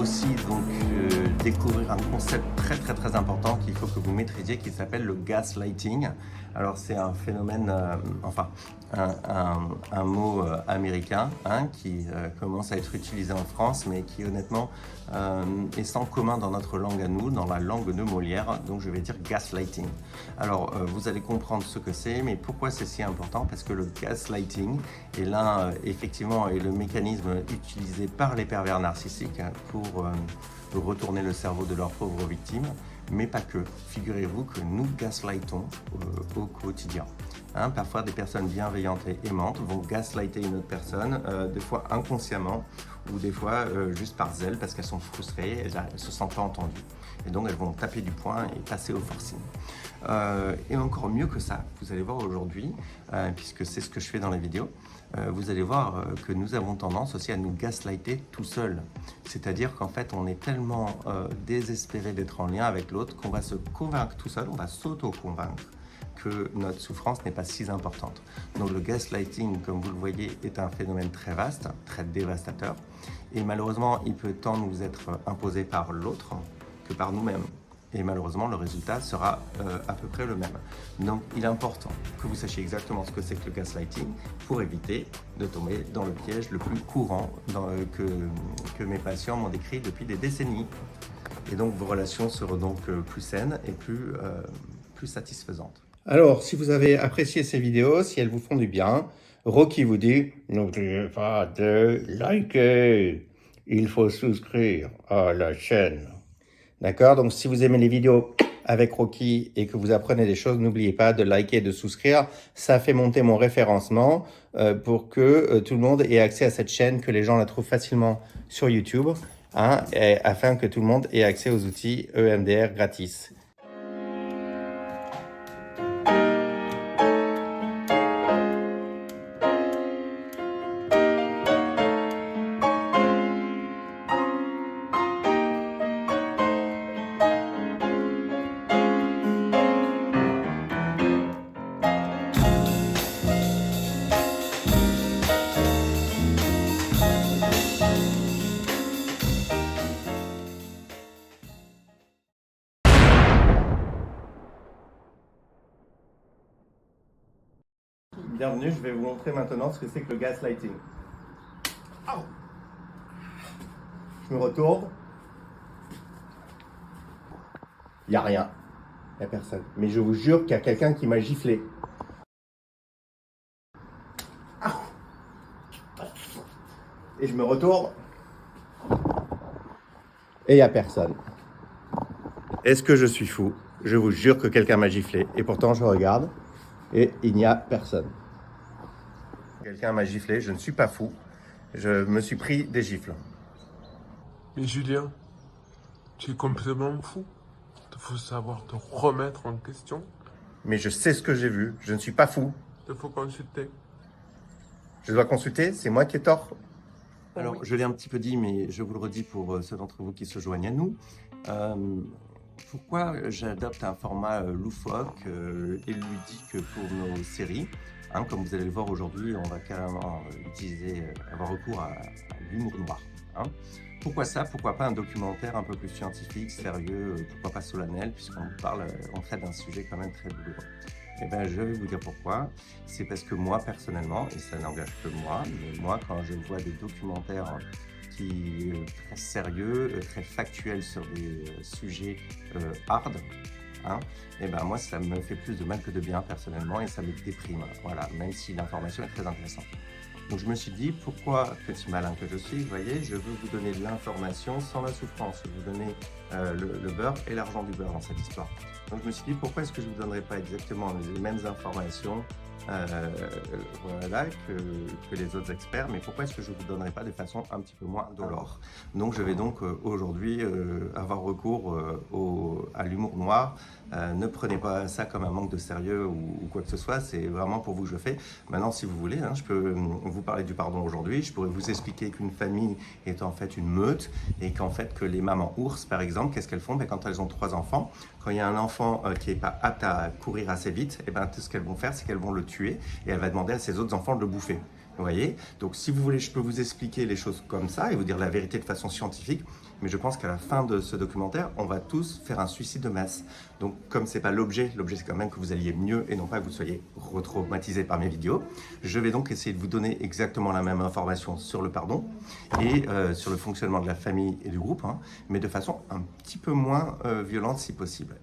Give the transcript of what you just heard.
aussi donc découvrir un concept très important qu'il faut que vous maîtrisiez qui s'appelle le gaslighting. Alors c'est un phénomène, un mot américain qui commence à être utilisé en France mais qui honnêtement est sans commun dans notre langue à nous, dans la langue de Molière, donc je vais dire gaslighting. Alors vous allez comprendre ce que c'est, mais pourquoi c'est si important? Parce que le gaslighting est l'un effectivement est le mécanisme utilisé par les pervers narcissiques pour retourner le cerveau de leurs pauvres victimes, mais pas que. Figurez-vous que nous gaslightons au quotidien. Parfois, des personnes bienveillantes et aimantes vont gaslighter une autre personne, des fois inconsciemment, ou des fois juste par zèle, parce qu'elles sont frustrées, elles se sentent pas entendues. Et donc, elles vont taper du poing et passer au forcing. Et encore mieux que ça, vous allez voir aujourd'hui, puisque c'est ce que je fais dans les vidéos, vous allez voir que nous avons tendance aussi à nous gaslighter tout seul. C'est-à-dire qu'en fait, on est tellement désespéré d'être en lien avec l'autre qu'on va se convaincre tout seul, on va s'auto-convaincre que notre souffrance n'est pas si importante. Donc le gaslighting, comme vous le voyez, est un phénomène très vaste, très dévastateur. Et malheureusement, il peut tant nous être imposé par l'autre que par nous-mêmes. Et malheureusement, le résultat sera à peu près le même. Donc, il est important que vous sachiez exactement ce que c'est que le gaslighting pour éviter de tomber dans le piège le plus courant que mes patients m'ont décrit depuis des décennies. Et donc, vos relations seront donc plus saines et plus satisfaisantes. Alors, si vous avez apprécié ces vidéos, si elles vous font du bien, Rocky vous dit « N'oubliez pas de liker, il faut souscrire à la chaîne ». D'accord? Donc, si vous aimez les vidéos avec Rocky et que vous apprenez des choses, n'oubliez pas de liker et de souscrire. Ça fait monter mon référencement pour que tout le monde ait accès à cette chaîne, que les gens la trouvent facilement sur YouTube, et afin que tout le monde ait accès aux outils EMDR gratis. Bienvenue, je vais vous montrer maintenant ce que c'est que le gaslighting. Je me retourne. Il n'y a rien. Il n'y a personne. Mais je vous jure qu'il y a quelqu'un qui m'a giflé. Et je me retourne. Et il n'y a personne. Est-ce que je suis fou? Je vous jure que quelqu'un m'a giflé. Et pourtant, je regarde. Et il n'y a personne. Quelqu'un m'a giflé, je ne suis pas fou. Je me suis pris des gifles. Mais Julien, tu es complètement fou. Il faut savoir te remettre en question. Mais je sais ce que j'ai vu, je ne suis pas fou. Il faut consulter. Je dois consulter, c'est moi qui ai tort. Alors, Oui. je l'ai un petit peu dit, mais je vous le redis pour ceux d'entre vous qui se joignent à nous. Pourquoi j'adopte un format loufoque et ludique pour nos séries? Comme vous allez le voir aujourd'hui, on va carrément avoir recours à l'humour noir. Pourquoi ça? Pourquoi pas un documentaire un peu plus scientifique, sérieux, pourquoi pas solennel, puisqu'on traite d'un sujet quand même très douloureux. Eh bien, je vais vous dire pourquoi. C'est parce que moi, personnellement, et ça n'engage que moi, mais moi, quand je vois des documentaires très sérieux, très factuels sur des sujets hard, et ben moi ça me fait plus de mal que de bien personnellement et ça me déprime, voilà, même si l'information est très intéressante. Donc je me suis dit, pourquoi, petit malin que je suis, vous voyez, je veux vous donner de l'information sans la souffrance, vous donner le beurre et l'argent du beurre dans cette histoire. Donc je me suis dit, pourquoi est-ce que je ne vous donnerai pas exactement les mêmes informations voilà, que les autres experts, mais pourquoi est-ce que je ne vous donnerai pas de façon un petit peu moins dolore? Donc je vais donc aujourd'hui avoir recours à l'humour noir. Ne prenez pas ça comme un manque de sérieux ou quoi que ce soit, c'est vraiment pour vous que je le fais. Maintenant, si vous voulez, je peux vous parler du pardon aujourd'hui, je pourrais vous expliquer qu'une famille est en fait une meute et qu'en fait que les mamans ours, par exemple, qu'est-ce qu'elles font? Quand elles ont 3 enfants, quand il y a un enfant qui n'est pas apte à courir assez vite, tout ce qu'elles vont faire, c'est qu'elles vont le tuer et elle va demander à ses autres enfants de le bouffer. Vous voyez? Donc si vous voulez, je peux vous expliquer les choses comme ça et vous dire la vérité de façon scientifique, mais je pense qu'à la fin de ce documentaire, on va tous faire un suicide de masse. Donc comme c'est pas l'objet c'est quand même que vous alliez mieux et non pas que vous soyez retraumatisé par mes vidéos, je vais donc essayer de vous donner exactement la même information sur le pardon et sur le fonctionnement de la famille et du groupe, hein, mais de façon un petit peu moins violente si possible.